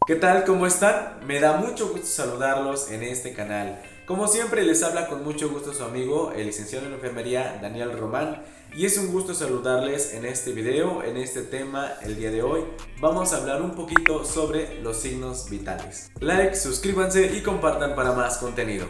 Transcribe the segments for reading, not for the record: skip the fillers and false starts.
¿Qué tal? ¿Cómo están? Me da mucho gusto saludarlos en este canal. Como siempre les habla con mucho gusto su amigo, el licenciado en enfermería Daniel Román, y es un gusto saludarles en este video, en este tema. El día de hoy vamos a hablar un poquito sobre los signos vitales. Like, suscríbanse y compartan para más contenido.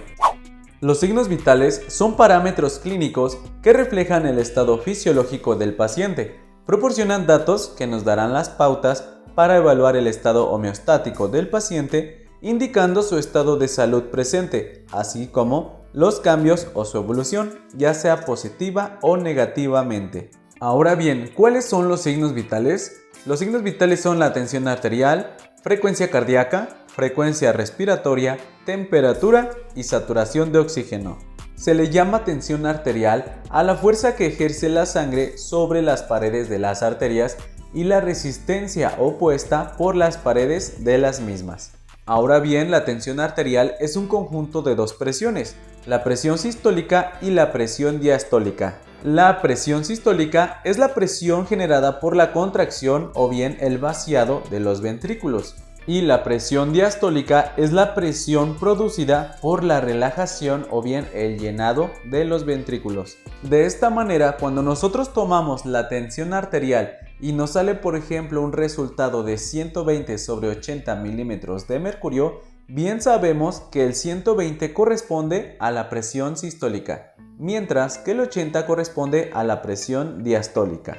Los signos vitales son parámetros clínicos que reflejan el estado fisiológico del paciente. Proporcionan datos que nos darán las pautas para evaluar el estado homeostático del paciente, indicando su estado de salud presente, así como los cambios o su evolución, ya sea positiva o negativamente. Ahora bien, ¿cuáles son los signos vitales? Los signos vitales son la tensión arterial, frecuencia cardíaca, frecuencia respiratoria, temperatura y saturación de oxígeno. Se le llama tensión arterial a la fuerza que ejerce la sangre sobre las paredes de las arterias y la resistencia opuesta por las paredes de las mismas. Ahora bien, la tensión arterial es un conjunto de dos presiones, la presión sistólica y la presión diastólica. La presión sistólica es la presión generada por la contracción o bien el vaciado de los ventrículos, y la presión diastólica es la presión producida por la relajación o bien el llenado de los ventrículos. De esta manera, cuando nosotros tomamos la tensión arterial y nos sale, por ejemplo, un resultado de 120 sobre 80 milímetros de mercurio, bien sabemos que el 120 corresponde a la presión sistólica, mientras que el 80 corresponde a la presión diastólica.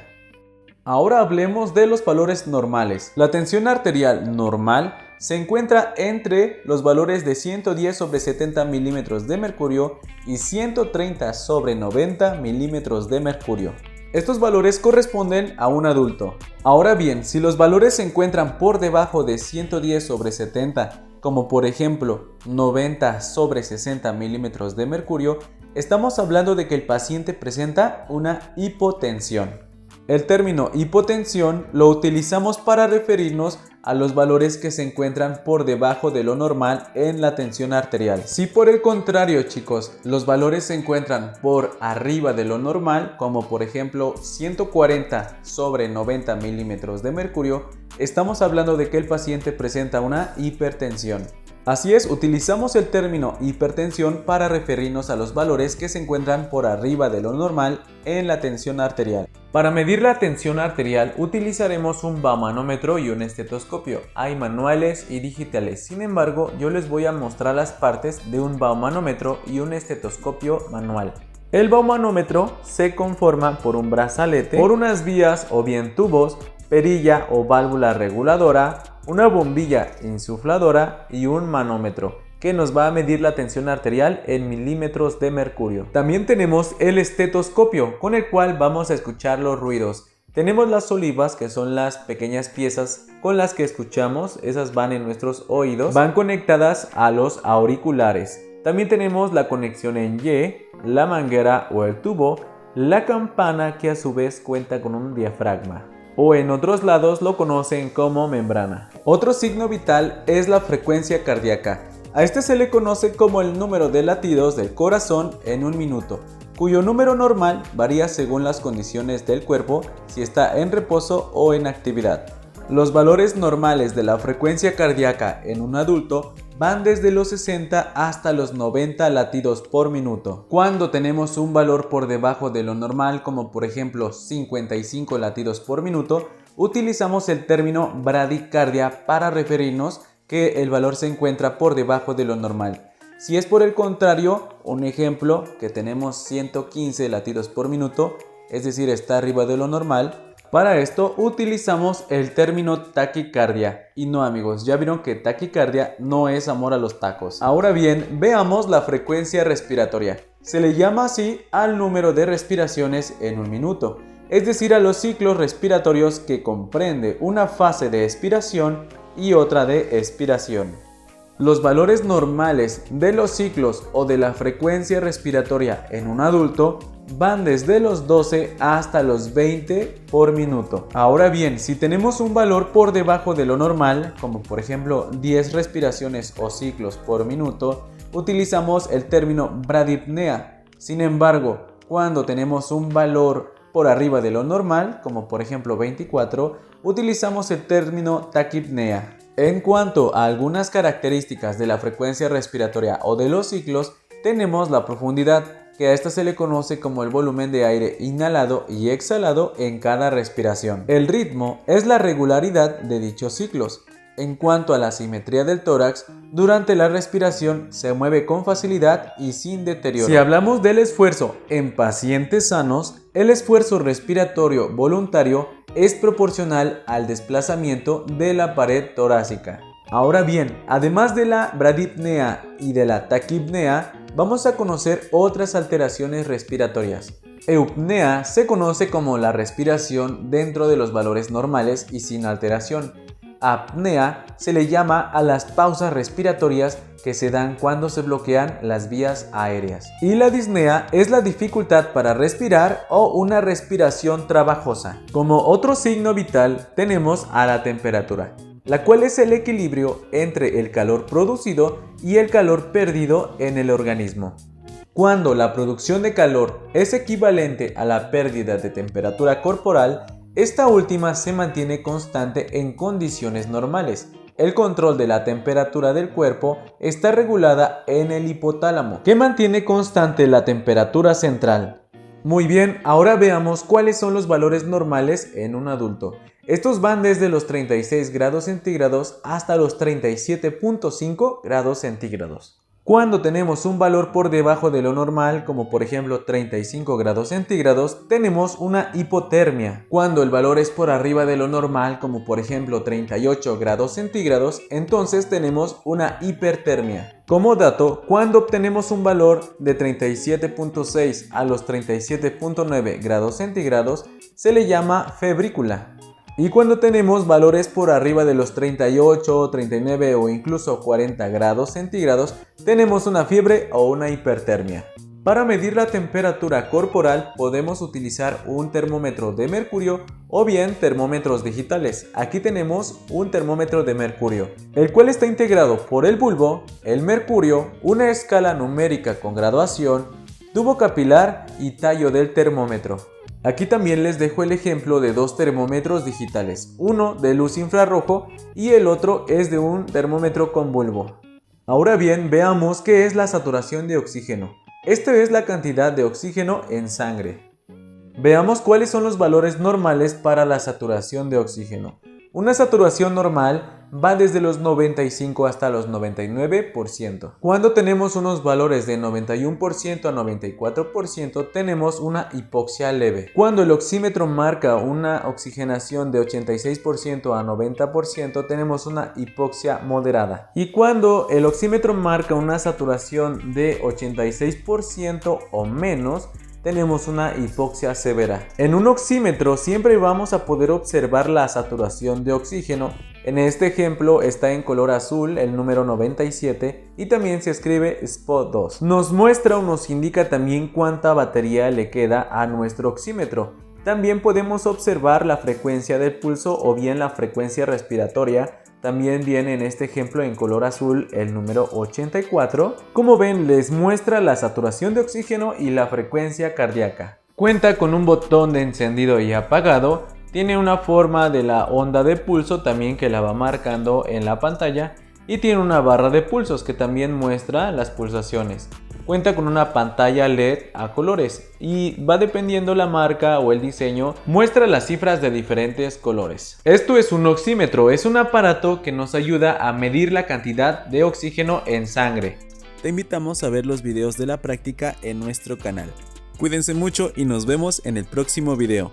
Ahora hablemos de los valores normales. La tensión arterial normal se encuentra entre los valores de 110 sobre 70 milímetros de mercurio y 130 sobre 90 milímetros de mercurio. Estos valores corresponden a un adulto. Ahora bien, si los valores se encuentran por debajo de 110 sobre 70, como por ejemplo 90 sobre 60 milímetros de mercurio, estamos hablando de que el paciente presenta una hipotensión. El término hipotensión lo utilizamos para referirnos a los valores que se encuentran por debajo de lo normal en la tensión arterial. Si por el contrario, chicos, los valores se encuentran por arriba de lo normal, como por ejemplo 140 sobre 90 milímetros de mercurio, estamos hablando de que el paciente presenta una hipertensión. Así es, utilizamos el término hipertensión para referirnos a los valores que se encuentran por arriba de lo normal en la tensión arterial. Para medir la tensión arterial utilizaremos un baumanómetro y un estetoscopio. Hay manuales y digitales, sin embargo yo les voy a mostrar las partes de un baumanómetro y un estetoscopio manual. El baumanómetro se conforma por un brazalete, por unas vías o bien tubos, perilla o válvula reguladora, una bombilla insufladora y un manómetro que nos va a medir la tensión arterial en milímetros de mercurio. También tenemos el estetoscopio, con el cual vamos a escuchar los ruidos. Tenemos las olivas, que son las pequeñas piezas con las que escuchamos, esas van en nuestros oídos, van conectadas a los auriculares. También tenemos la conexión en Y, la manguera o el tubo, la campana, que a su vez cuenta con un diafragma, o en otros lados lo conocen como membrana. Otro signo vital es la frecuencia cardíaca. A este se le conoce como el número de latidos del corazón en un minuto, cuyo número normal varía según las condiciones del cuerpo, si está en reposo o en actividad. Los valores normales de la frecuencia cardíaca en un adulto van desde los 60 hasta los 90 latidos por minuto. Cuando tenemos un valor por debajo de lo normal, como por ejemplo 55 latidos por minuto, utilizamos el término bradicardia para referirnos que el valor se encuentra por debajo de lo normal. Si es por el contrario, un ejemplo, que tenemos 115 latidos por minuto, es decir, está arriba de lo normal, para esto utilizamos el término taquicardia. Y no, amigos, ya vieron que taquicardia no es amor a los tacos. Ahora bien, veamos la frecuencia respiratoria. Se le llama así al número de respiraciones en un minuto, es decir, a los ciclos respiratorios que comprende una fase de expiración y otra de expiración. Los valores normales de los ciclos o de la frecuencia respiratoria en un adulto van desde los 12 hasta los 20 por minuto. Ahora bien, si tenemos un valor por debajo de lo normal, como por ejemplo 10 respiraciones o ciclos por minuto, utilizamos el término bradipnea. Sin embargo, cuando tenemos un valor por arriba de lo normal, como por ejemplo 24, utilizamos el término taquipnea. En cuanto a algunas características de la frecuencia respiratoria o de los ciclos, tenemos la profundidad, que a esta se le conoce como el volumen de aire inhalado y exhalado en cada respiración. El ritmo es la regularidad de dichos ciclos. En cuanto a la simetría del tórax, durante la respiración se mueve con facilidad y sin deterioro. Si hablamos del esfuerzo en pacientes sanos, el esfuerzo respiratorio voluntario es proporcional al desplazamiento de la pared torácica. Ahora bien, además de la bradipnea y de la taquipnea, vamos a conocer otras alteraciones respiratorias. Eupnea se conoce como la respiración dentro de los valores normales y sin alteración. Apnea se le llama a las pausas respiratorias que se dan cuando se bloquean las vías aéreas. Y la disnea es la dificultad para respirar o una respiración trabajosa. Como otro signo vital tenemos a la temperatura, la cual es el equilibrio entre el calor producido y el calor perdido en el organismo. Cuando la producción de calor es equivalente a la pérdida de temperatura corporal, esta última se mantiene constante en condiciones normales. El control de la temperatura del cuerpo está regulada en el hipotálamo, que mantiene constante la temperatura central. Muy bien, ahora veamos cuáles son los valores normales en un adulto. Estos van desde los 36 grados centígrados hasta los 37.5 grados centígrados. Cuando tenemos un valor por debajo de lo normal, como por ejemplo 35 grados centígrados, tenemos una hipotermia. Cuando el valor es por arriba de lo normal, como por ejemplo 38 grados centígrados, entonces tenemos una hipertermia. Como dato, cuando obtenemos un valor de 37.6 a los 37.9 grados centígrados, se le llama febrícula. Y cuando tenemos valores por arriba de los 38, 39 o incluso 40 grados centígrados, tenemos una fiebre o una hipertermia. Para medir la temperatura corporal podemos utilizar un termómetro de mercurio o bien termómetros digitales. Aquí tenemos un termómetro de mercurio, el cual está integrado por el bulbo, el mercurio, una escala numérica con graduación, tubo capilar y tallo del termómetro. Aquí también les dejo el ejemplo de dos termómetros digitales, uno de luz infrarrojo y el otro es de un termómetro con bulbo. Ahora bien, veamos qué es la saturación de oxígeno. Esto es la cantidad de oxígeno en sangre. Veamos cuáles son los valores normales para la saturación de oxígeno. Una saturación normal va desde los 95 hasta los 99%. Cuando tenemos unos valores de 91% a 94%, tenemos una hipoxia leve. Cuando el oxímetro marca una oxigenación de 86% a 90%, tenemos una hipoxia moderada. Y cuando el oxímetro marca una saturación de 86% o menos, tenemos una hipoxia severa. En un oxímetro siempre vamos a poder observar la saturación de oxígeno. En este ejemplo está en color azul el número 97 y también se escribe SPO2. Nos muestra o nos indica también cuánta batería le queda a nuestro oxímetro. También podemos observar la frecuencia del pulso o bien la frecuencia respiratoria. También viene en este ejemplo en color azul el número 84. Como ven, les muestra la saturación de oxígeno y la frecuencia cardíaca. Cuenta con un botón de encendido y apagado. Tiene una forma de la onda de pulso también que la va marcando en la pantalla. Y tiene una barra de pulsos que también muestra las pulsaciones. Cuenta con una pantalla LED a colores y va dependiendo la marca o el diseño, muestra las cifras de diferentes colores. Esto es un oxímetro, es un aparato que nos ayuda a medir la cantidad de oxígeno en sangre. Te invitamos a ver los videos de la práctica en nuestro canal. Cuídense mucho y nos vemos en el próximo video.